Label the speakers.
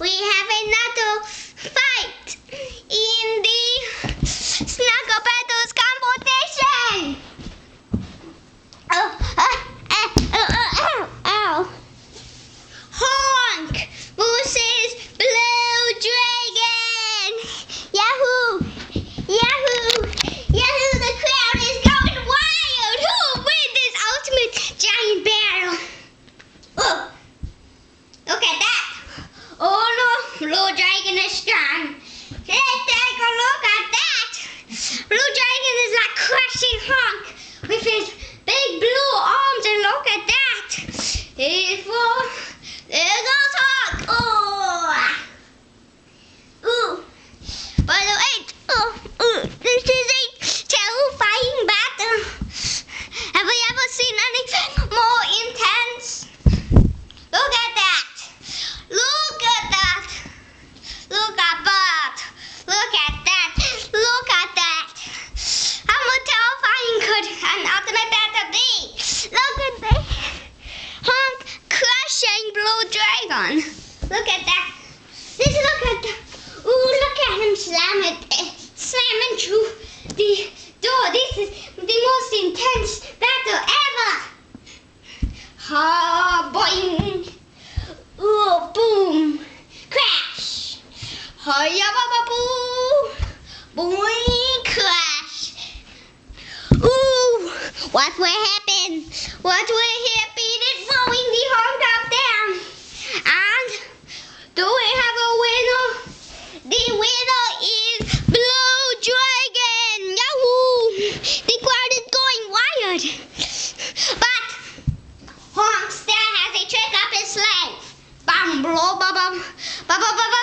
Speaker 1: we have another fight in the Snuggle Battles competition. Ow. Honk versus Blue Dragon. Yahoo! The crowd is going wild. Who will win this ultimate giant battle? Oh, look at that. Oh no, Blue Dragon is strong. Let's take a look at that. Blue Dragon is like crushing Honk with his big blue arms, and look at that. There goes Honk. By the way, this is a terrifying battle. Have we ever seen anything more intense? Look at that. Look at that. How much terrifying could an ultimate battle be? Look at this. Honk crushing Blue Dragon. Look at that. Look at him slamming through the door. This is the most intense battle ever. Boing. Boom. Crash. Boo. Boing. Crash. What will happen? It's throwing the Honk up down. And do we have a winner? The winner is Blue Dragon. Yahoo! The crowd is going wild. But Honk still has a trick up his sleeve. Bam, blow, ba, bam, ba, ba, ba, ba.